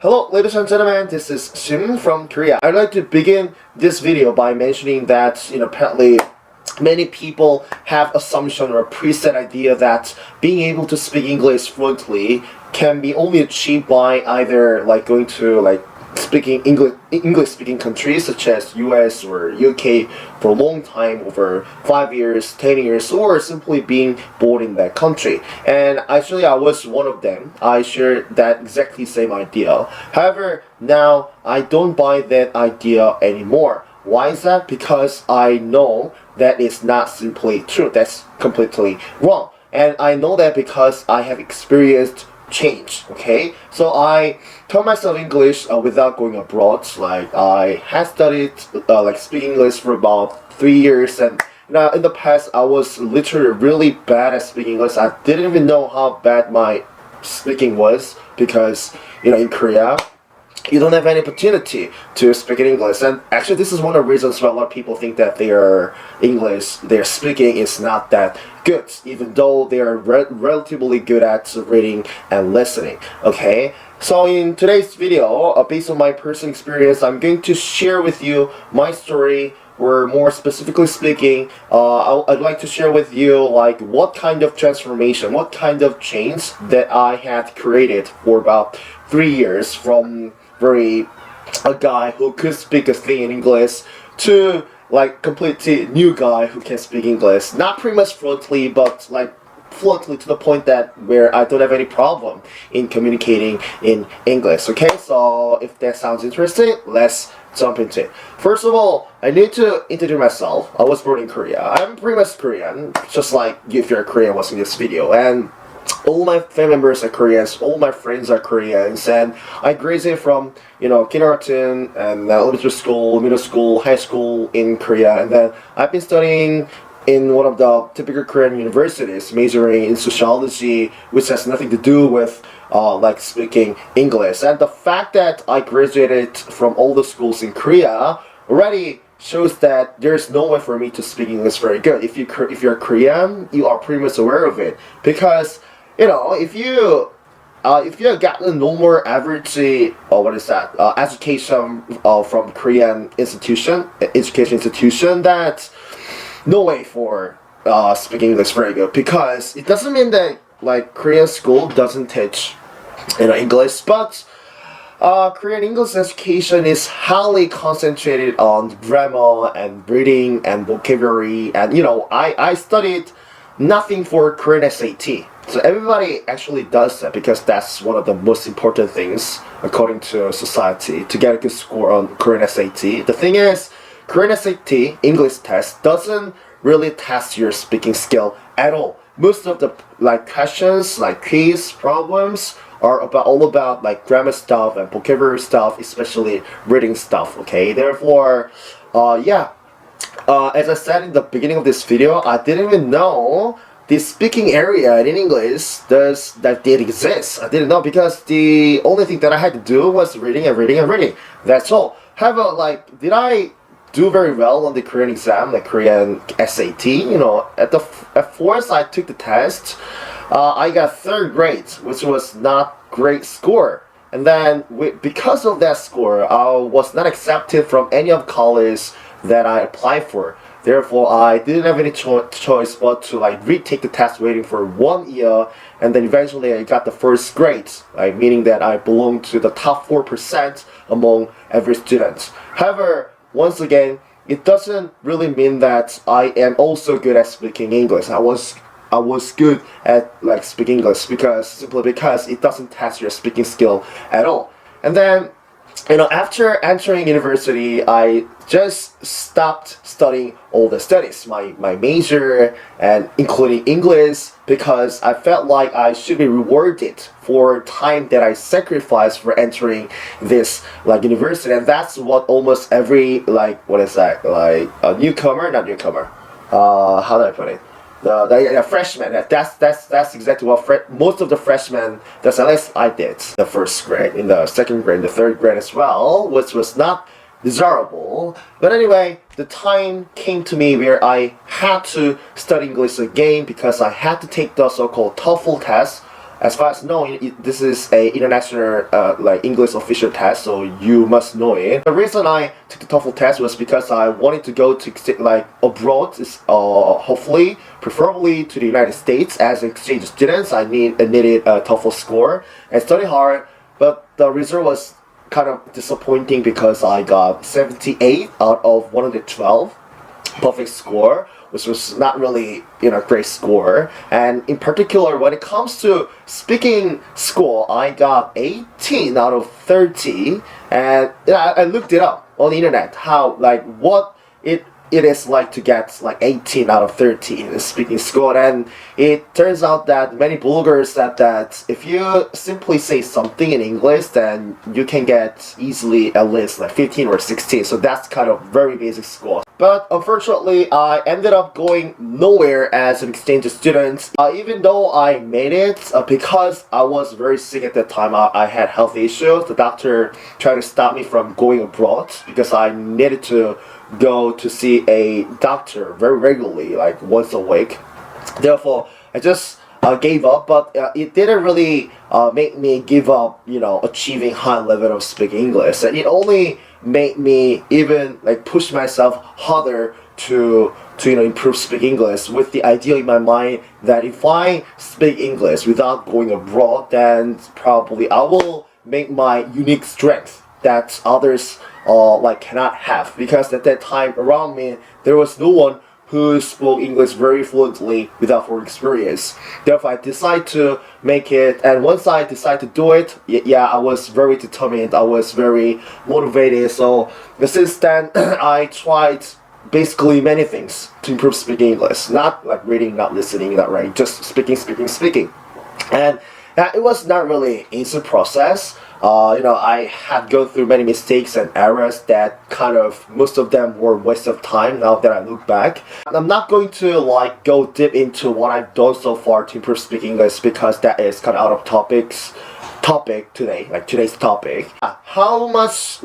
Hello ladies and gentlemen, this is Shim from Korea. I'd like to begin this video by mentioning that apparently many people have assumption or a preset idea that being able to speak English fluently can be only achieved by either going to speaking English speaking countries such as US or UK for a long time, over 5 years, 10 years, or simply being born in that country. And actually I was one of them. I share that exactly same idea. However, now I don't buy that idea anymore. Why is that? Because I know that is not simply true. That's completely wrong. And I know that because I have experienced change. Okay, so I taught myself English without going abroad. I had studied speaking English for about 3 years, and now in the past I was literally really bad at speaking English. I didn't even know how bad my speaking was because in Korea you don't have any opportunity to speak in English. And actually this is one of the reasons why a lot of people think that their speaking is not that good, even though they are relatively good at reading and listening. Okay, so in today's video, based on my personal experience, I'm going to share with you my story, or more specifically speaking, I'd like to share with you what kind of transformation, what kind of change that I had created for about 3 years, from a guy who could speak a thing in English to completely new guy who can speak English, not pretty much fluently, but fluently to the point that where I don't have any problem in communicating in English. Okay, so if that sounds interesting, let's jump into it. First of all, I need to introduce myself. I was born in Korea. I'm pretty much Korean, just like if you're Korean watching this video, and all my family members are Koreans, all my friends are Koreans, and I graduated from kindergarten and elementary school, middle school, high school in Korea, and then I've been studying in one of the typical Korean universities, majoring in sociology, which has nothing to do with speaking English. And the fact that I graduated from all the schools in Korea already shows that there's no way for me to speak English very good. If you're Korean, you are pretty much aware of it, because if you got a normal average education from Korean education institution, that's no way for speaking English very good, because it doesn't mean that Korean school doesn't teach English, but Korean English education is highly concentrated on grammar and reading and vocabulary, and I studied nothing for Korean SAT. So everybody actually does that because that's one of the most important things according to society, to get a good score on Korean SAT. The thing is, Korean SAT English test doesn't really test your speaking skill at all. Most of the questions, quiz problems are all about grammar stuff and vocabulary stuff, especially reading stuff. Okay, therefore, as I said in the beginning of this video, I didn't even know the speaking area in English did exist. I didn't know, because the only thing that I had to do was reading and reading and reading. That's all. However, did I do very well on the Korean exam, Korean SAT? At first I took the test. I got 3rd grade, which was not great score. And then because of that score, I was not accepted from any of the colleges that I applied for. Therefore, I didn't have any choice but to retake the test, waiting for 1 year, and then eventually I got the 1st grade, meaning that I belonged to the top 4% among every student. However, once again, it doesn't really mean that I am also good at speaking English. I was good at speaking English simply because it doesn't test your speaking skill at all. And then after entering university, I just stopped studying all the studies, my major, and including English, because I felt like I should be rewarded for time that I sacrificed for entering this university. And that's what almost every a newcomer, not newcomer, how do I put it? The freshman. That's exactly what most of the freshmen. That's at least I did. The 1st grade, in the 2nd grade, the 3rd grade as well, which was not desirable. But anyway, the time came to me where I had to study English again, because I had to take the so-called TOEFL test. as far as I know, this is a international like English official test, so you must know it. The reason I took the TOEFL test was because I wanted to go to like abroad, hopefully, preferably to the United States as an exchange student. I needed a TOEFL score and study hard, but the result was kind of disappointing because I got 78 out of 112 perfect score, which was not really great score. And in particular, when it comes to speaking score, I got 18 out of 30. And I looked it up on the internet how what it is like to get like 18 out of 30 in the speaking score, and it turns out that many bloggers said that if you simply say something in English, then you can get easily at least like 15 or 16. So that's kind of very basic score. But unfortunately, I ended up going nowhere as an exchange student, even though I made it because I was very sick at that time. I had health issues. The doctor tried to stop me from going abroad because I needed to go to see a doctor very regularly, like once a week. Therefore, I just gave up, but it didn't really make me give up, achieving high level of speaking English. And it only made me even like push myself harder to improve speaking English, with the idea in my mind that if I speak English without going abroad, then probably I will make my unique strength that others cannot have, because at that time around me there was no one who spoke English very fluently without foreign experience. Therefore, I decided to make it, and once I decided to do it, I was very determined, I was very motivated. So since then, I tried basically many things to improve speaking English. Not like reading, not listening, not writing, just speaking. And it was not really an easy process. I had gone through many mistakes and errors that kind of, most of them were waste of time now that I look back. I'm not going to go deep into what I've done so far to improve speaking English, because that is kind of out of topic today, today's topic. How much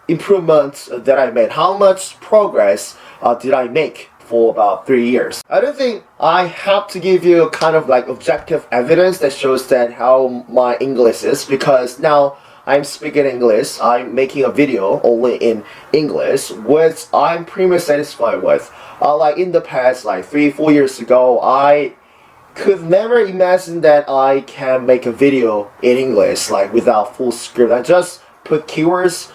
improvements that I made, how much progress did I make for about 3 years. I don't think I have to give you kind of objective evidence that shows that how my English is, because now I'm speaking English, I'm making a video only in English, which I'm pretty much satisfied with. In the past 3-4 years ago, I could never imagine that I can make a video in English without full script. I just put keywords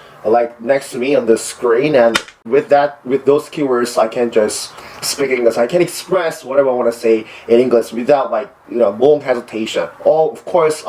next to me on the screen, and with those keywords I can just speak English. I can express whatever I want to say in English without long hesitation. Of course,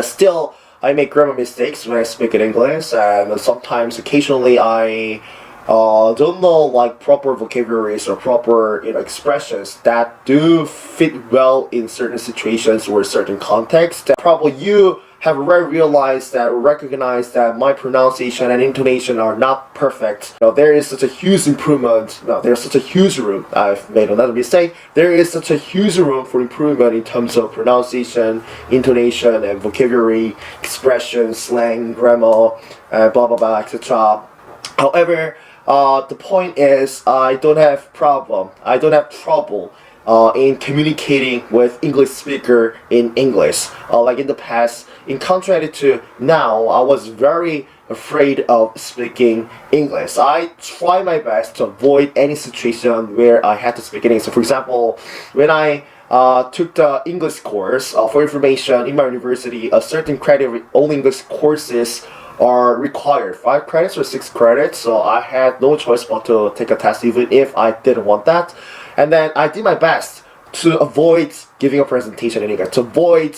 still I make grammar mistakes when I speak in English, and sometimes occasionally I don't know proper vocabularies or proper expressions that do fit well in certain situations or certain contexts. Probably you have already realized that, recognized that my pronunciation and intonation are not perfect. There is such a huge improvement. There's such a huge room. I've made another mistake. There is such a huge room for improvement in terms of pronunciation, intonation, and vocabulary, expression, slang, grammar, blah blah blah, etc. However, the point is, I don't have trouble in communicating with English speaker in English. In the past, in contrast to now, I was very afraid of speaking English. I try my best to avoid any situation where I had to speak in English. So for example, when I took the English course, for information, in my university, a certain credit only English courses are required, 5 credits or 6 credits, so I had no choice but to take a test even if I didn't want that. And then I did my best to avoid giving a presentation in English, to avoid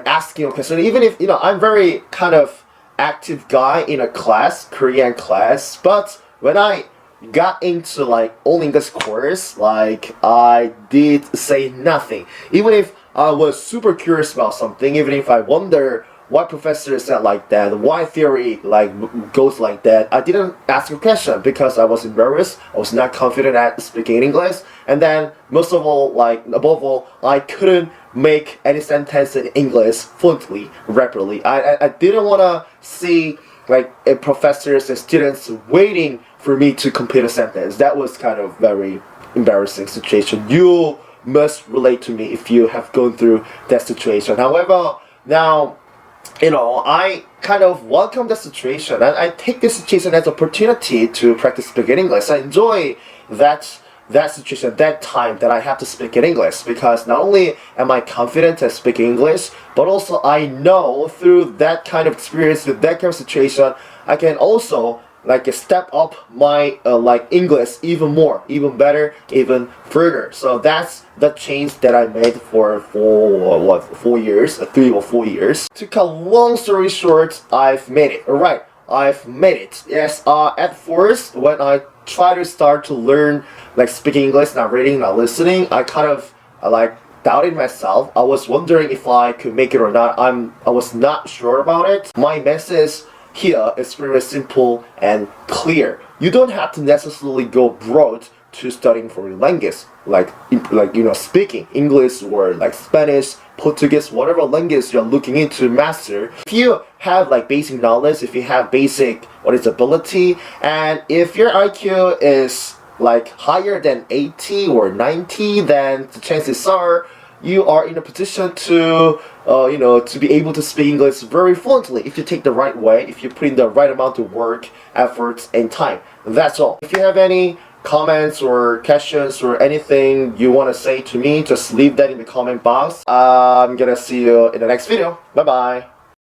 asking a question, even if I'm very kind of active guy in a class, Korean class, but when I got into all English course, I did say nothing, even if I was super curious about something, even if I wonder why professor said like that, why theory goes like that. I didn't ask a question because I was embarrassed. I was not confident at speaking English, and then most of all, above all, I couldn't make any sentence in English fluently, rapidly. I didn't want to see professors and students waiting for me to complete a sentence. That was kind of very embarrassing situation. You must relate to me if you have gone through that situation. However, now, I kind of welcome the situation and I take this situation as an opportunity to practice speaking English. I enjoy that situation, that time that I have to speak in English, because not only am I confident at speaking English, but also I know through that kind of experience, with that kind of situation, I can also step up my English even more, even better, even further. So that's the change that I made for 4 years, 3 or 4 years. To cut long story short, I've made it. Alright, I've made it. Yes, at first when I try to start to learn speaking English, not reading, not listening, I kind of doubted myself. I was wondering if I could make it or not. I was not sure about it. My message here is very simple and clear. You don't have to necessarily go broad to studying foreign language, speaking English or Spanish, Portuguese, whatever language you're looking into master. If you have basic knowledge, if you have basic ability, and if your IQ is higher than 80 or 90, then the chances are you are in a position to to be able to speak English very fluently if you take the right way, if you put in the right amount of work, efforts, and time. That's all. If you have any comments or questions or anything you want to say to me, just leave that in the comment box. I'm gonna see you in the next video. Bye bye.